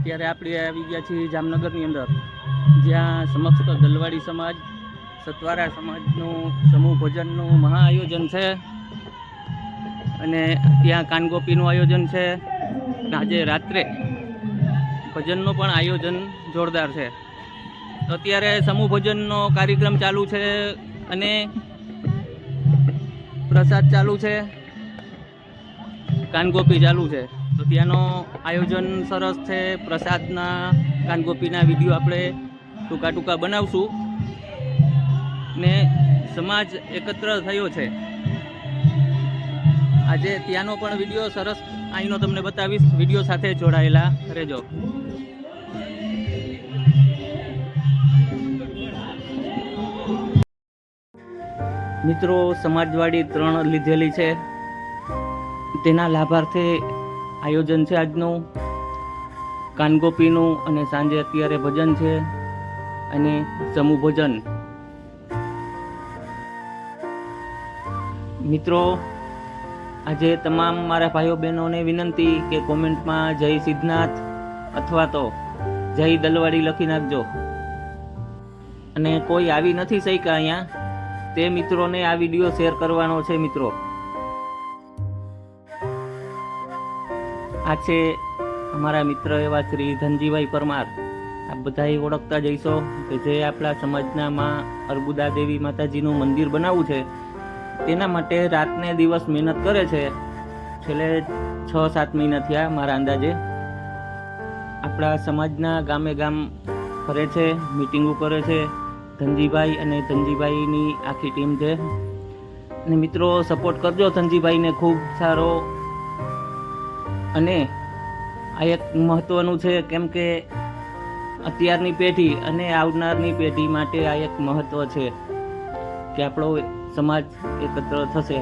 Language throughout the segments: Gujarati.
ત્યારે આપણે આવી ગયા છીએ જામનગરની અંદર, જ્યાં સમસ્ત દલવાડી સમાજ, સતવારા સમાજનું સમૂહ ભોજનનું મહા આયોજન છે અને ત્યાં કાનગોપીનું આયોજન છે. આજે રાત્રે ભજનનું પણ આયોજન જોરદાર છે. તો અત્યારે સમૂહ ભોજનનો કાર્યક્રમ ચાલુ છે અને પ્રસાદ ચાલુ છે, કાનગોપી ચાલુ છે. તો ત્યાંનો આયોજન સરસ છે. પ્રસાદના કાનગોપીના વિડીયો આપણે ટૂંકા બનાવશું ને સમાજ એકત્ર થયો છે આજે. ત્યાંનો પણ વિડીયો સરસ અહીંનો તમને બતાવીશ. વિડીયો સાથે જોડાયેલા રહેજો. મિત્રો, સમાજવાડી 3 લીધેલી છે, તેના લાભાર્થે આયોજન છે આજનું કાનગોપીનું, અને સાંજે અત્યારે ભજન છે અને સમૂહ ભોજન. મિત્રો, આજે તમામ મારા ભાઈઓ બહેનોને વિનંતી કે કોમેન્ટમાં જય સિદ્ધનાથ અથવા તો જય દલવાડી લખી નાખજો. અને કોઈ આવી નથી શક્યા અહીંયા, તે મિત્રોને આ વિડીયો શેર કરવાનો છે. મિત્રો, આ છે અમારા મિત્ર એવા શ્રી ધનજીભાઈ પરમાર. આપ બધાએ ઓળખતા જઈશો કે જે આપણા સમાજના માં અર્બુદા દેવી માતાજીનું મંદિર બનાવવું છે, તેના માટે રાતને દિવસ મહેનત કરે છે. છેલ્લે 6-7 મહિના થયા મારા અંદાજે. આપણા સમાજના ગામે ગામ ફરે છે, મિટિંગો કરે છે. ધનજીભાઈ અને ધનજીભાઈની આખી ટીમ છે. અને મિત્રો, સપોર્ટ કરજો ધનજીભાઈને ખૂબ સારો. અને આ એક મહત્વનું છે, કેમ કે અત્યારની પેઢી અને આવનારની પેઢી માટે આ એક મહત્વ છે કે આપણો સમાજ એકત્ર થશે.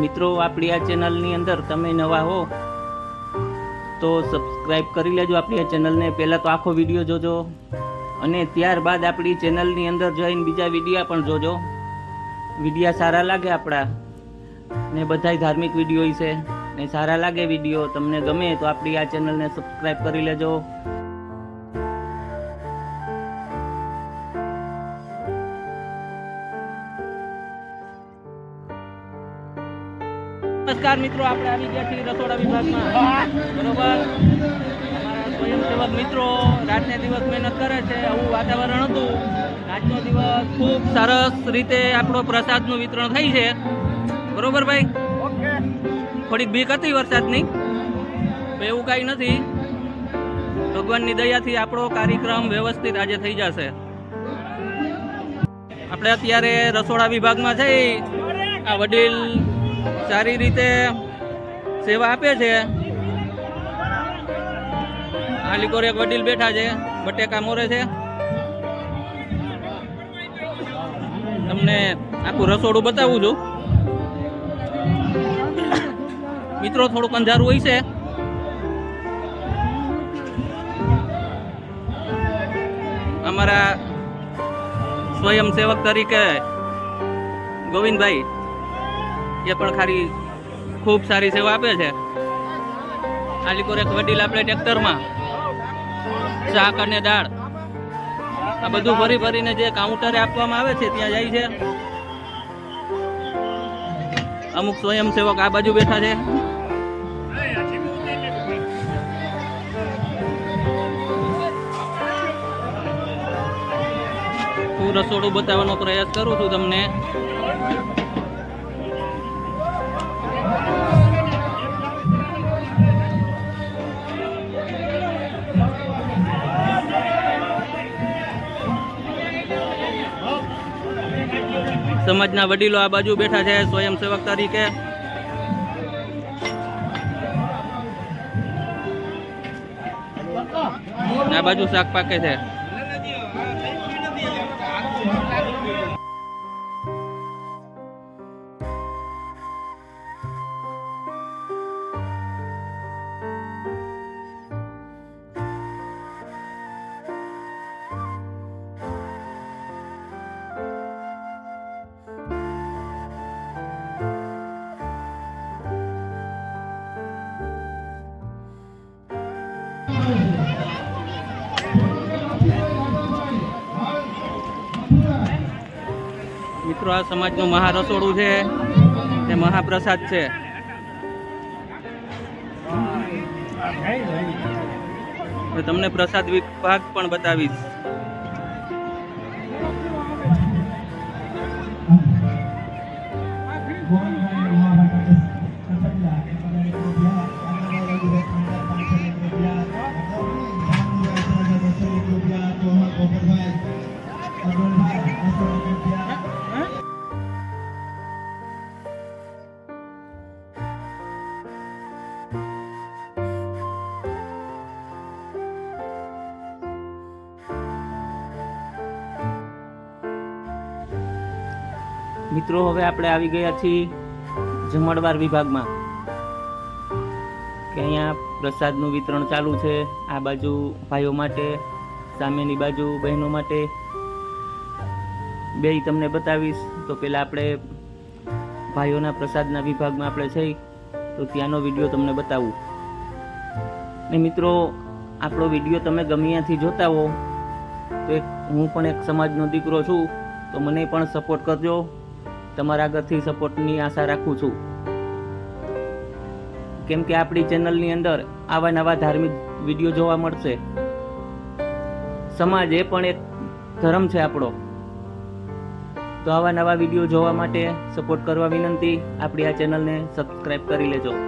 મિત્રો, આપણી આ ચેનલની અંદર તમે નવા હો તો સબસ્ક્રાઈબ કરી લેજો આપણી આ ચેનલને. પહેલાં તો આખો વિડીયો જોજો અને ત્યારબાદ આપણી ચેનલની અંદર જઈને બીજા વિડીયા પણ જોજો. વિડીયા સારા લાગે આપણા ને બધાય ધાર્મિક વિડીયો છે ને સારા લાગે વિડીયો, તમને ગમે તો આપણી આ ચેનલને સબસ્ક્રાઈબ કરી લેજો. નમસ્કાર મિત્રો, આપણે આવી ગયા છીએ રસોડા વિભાગમાં. બરોબર, અમારા સ્વયંસેવક મિત્રો રાતને દિવસ મહેનત કરે છે. આવું વાતાવરણ હતું. આજનો દિવસ ખૂબ સરસ રીતે આપણો પ્રસાદનું વિતરણ થઈ છે. બરોબર ભાઈ? થોડીક બીક હતી વરસાદની, એવું કાંઈ નથી. ભગવાનની દયાથી આપણો કાર્યક્રમ વ્યવસ્થિત આજે થઈ જશે. આપણે અત્યારે રસોડા વિભાગમાં જઈ, આ વડીલ સારી રીતે સેવા આપે છે. આ લીકોર એક વડીલ બેઠા છે, બટેકા મોરે છે. તમને આખું રસોડું બતાવું છું. મિત્રો, થોડુંક અંધારું હોય છે. અમારા સ્વયંસેવક તરીકે ગોવિંદભાઈ એ પણ ખાલી ખૂબ સારી સેવા આપે છે. આ લીકોર એક વડીલ આપણે ટ્રેક્ટરમાં શાક અને દાળ આ બધું ફરીને જે કાઉન્ટરે આપવામાં આવે છે ત્યાં જાય છે. અમુક સ્વયંસેવક આ બાજુ બેઠા છે. હું રસોડું બતાવવાનો પ્રયાસ કરું છું તમને. સમાજના વડીલો આ બાજુ બેઠા છે સ્વયંસેવક તરીકે. આ બાજુ શાક પાકે છે. મિત્રો આ સમાજનું મહારસોડું છે, તે મહાપ્રસાદ છે. હવે તમને પ્રસાદ વિભાગ પણ બતાવીશ. મિત્રો હવે આપણે આવી ગયા છીએ જમણવાર વિભાગમાં, કે અહીંયા પ્રસાદનું વિતરણ ચાલુ છે. આ બાજુ ભાઈઓ માટે, સામેની બાજુ બહેનો માટે. બે તમને બતાવીશ. તો પહેલાં આપણે ભાઈઓના પ્રસાદના વિભાગમાં આપણે છીએ, તો ત્યાંનો વિડીયો તમને બતાવું. ને મિત્રો આપણો વિડીયો તમે ગમે ત્યાંથી જોતા હો તો હું પણ એક સમાજનો દીકરો છું, તો મને પણ સપોર્ટ કરજો. તમારા આગળથી સપોર્ટની આશા રાખું છું, કેમ કે આપણી ચેનલની અંદર આવા નવા ધાર્મિક વિડીયો જોવા મળશે. સમાજ એ પણ એક ધર્મ છે આપણો, તો આવા નવા વિડીયો જોવા માટે સપોર્ટ કરવા વિનંતી. આપણી આ ચેનલને સબસ્ક્રાઈબ કરી લેજો.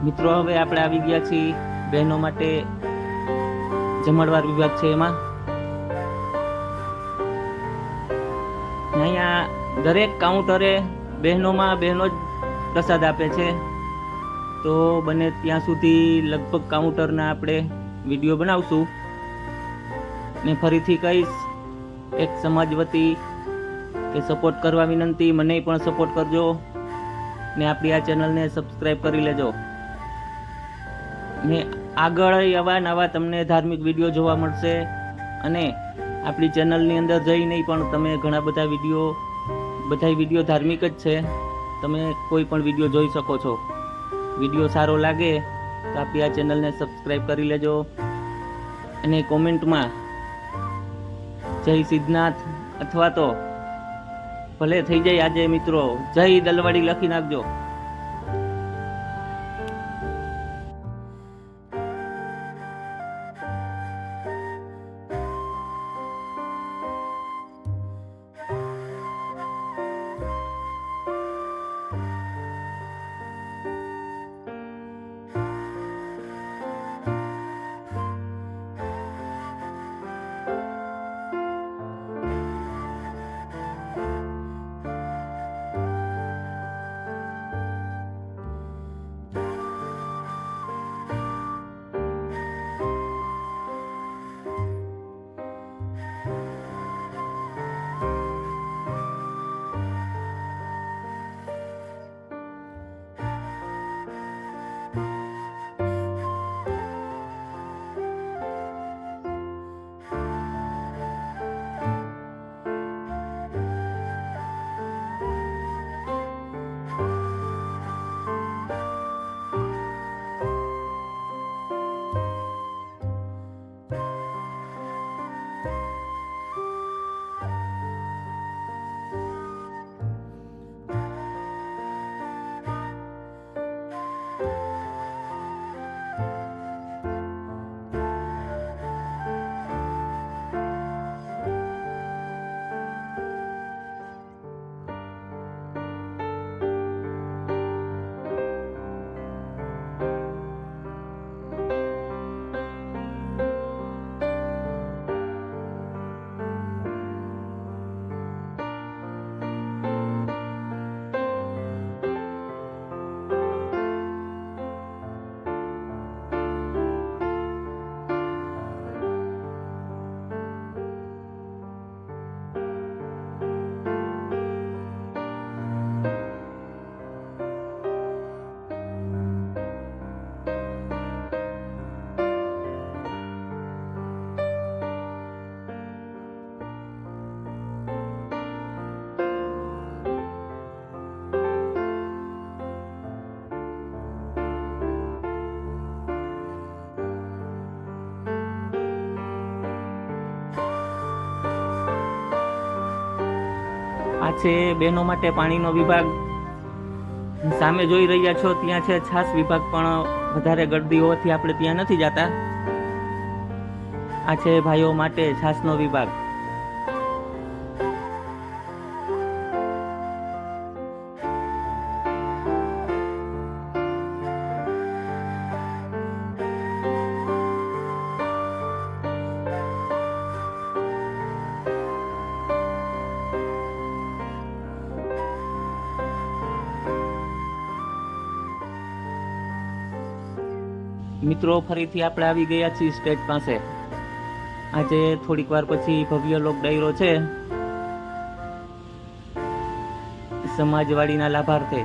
મિત્રો હવે આપણે આવી ગયા છીએ બહેનો માટે જમણવાર વિભાગ છે એમાં. અહીંયા દરેક કાઉન્ટરે બહેનો જ પ્રસાદ આપે છે. તો બને ત્યાં સુધી લગભગ કાઉન્ટરના આપણે વિડીયો બનાવશું. ને ફરીથી કહીશ, એક સમાજ વતી કે સપોર્ટ કરવા વિનંતી. મને પણ સપોર્ટ કરજો ને આપણી આ ચેનલને સબસ્ક્રાઈબ કરી લેજો. ને આગળ આવા નવા તમને ધાર્મિક વિડીયો જોવા મળશે. અને આપણી ચેનલની અંદર જઈને પણ તમે ઘણા બધા વિડીયો ધાર્મિક જ છે, તમે કોઈ પણ વિડીયો જોઈ શકો છો. વિડીયો સારો લાગે તો આપણી આ ચેનલને સબસ્ક્રાઈબ કરી લેજો. અને કોમેન્ટમાં જય સિદ્ધનાથ અથવા તો ભલે થઈ જાય આજે મિત્રો જય દલવાડી લખી નાખજો. છે બહેનો માટે પાણીનો વિભાગ. સામે જોઈ રહ્યા છો ત્યાં છે છાસ વિભાગ, પણ વધારે ગળદી હોવાથી આપણે ત્યાં નથી જતા. આ છે ભાઈઓ માટે છાસનો વિભાગ. મિત્રો ફરીથી આપણે આવી ગયા છીએ સ્ટેજ પાસે. આજે થોડીક વાર પછી ભવ્ય લોક ડાયરો છે સમાજવાડીના લાભાર્થે.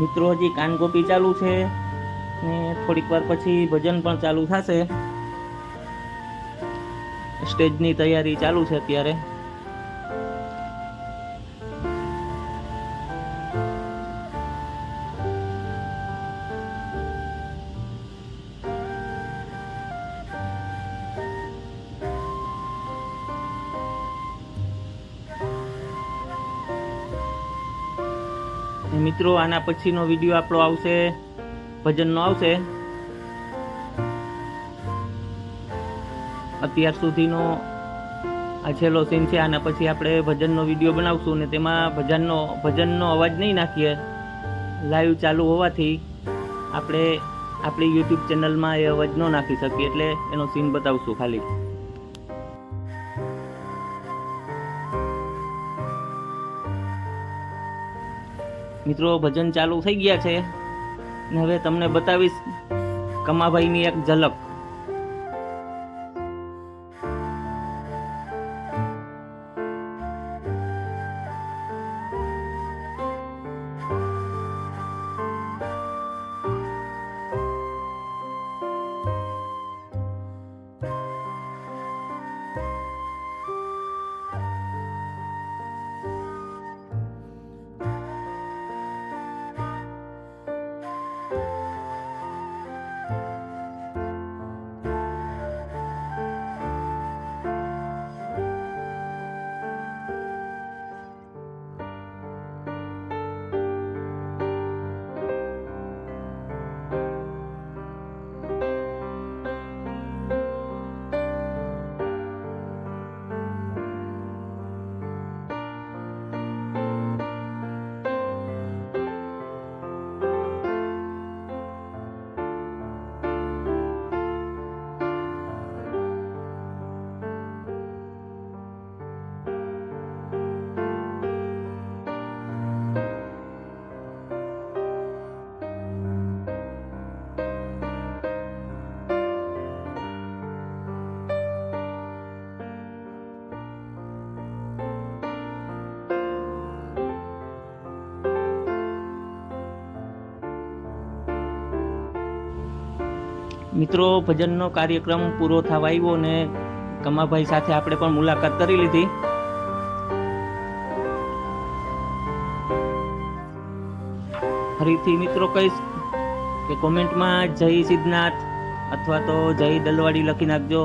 મિત્રો હજી કાનગોપી ચાલુ છે ને થોડીક વાર પછી ભજન પણ ચાલુ થશે. સ્ટેજની તૈયારી ચાલુ છે અત્યારે. મિત્રો આના પછીનો વિડીયો આપણો આવશે, ભજનનો આવશે. અત્યાર સુધીનો આ છેલ્લો સીન છે. આના પછી આપણે ભજનનો વિડીયો બનાવશું ને તેમાં ભજનનો અવાજ નહીં નાખીએ. લાઈવ ચાલુ હોવાથી આપણે આપણી યુટ્યુબ ચેનલમાં એ અવાજ ન નાખી શકીએ, એટલે એનો સીન બતાવશું ખાલી. મિત્રો ભજન ચાલુ થઈ ગયા છે ને હવે તમને બતાવીશ કમાભાઈની એક ઝલક. મિત્રો ભજનનો કાર્યક્રમ પૂરો થવા આવ્યો ને કમાભાઈ સાથે આપણે પણ મુલાકાત કરી લીધી. ફરીથી મિત્રો કહીશ કે કોમેન્ટમાં જય સિદ્ધનાથ અથવા તો જય દલવાડી લખી નાખજો.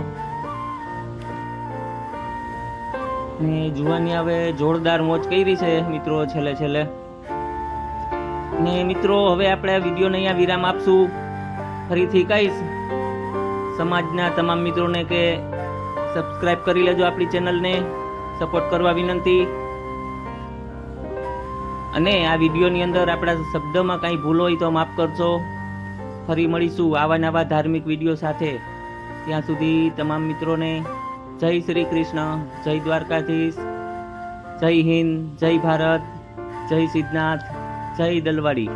ને જુવાની હવે જોરદાર મોજ કરી છે મિત્રો છેલ્લે. ને મિત્રો હવે આપણે આ વિડીયોને અહીંયા વિરામ આપશું. ફરીથી કહીશ સમાજના તમામ મિત્રોને કે સબસ્ક્રાઇબ કરી લેજો આપણી ચેનલને, સપોર્ટ કરવા વિનંતી. અને આ વિડીયોની અંદર આપણા શબ્દમાં કાંઈ ભૂલ હોય તો માફ કરજો. ફરી મળીશું આવા નવા ધાર્મિક વિડીયો સાથે. ત્યાં સુધી તમામ મિત્રોને જય શ્રી કૃષ્ણ, જય દ્વારકાધીશ, જય હિન્દ, જય ભારત, જય સિદ્ધનાથ, જય દલવાડી.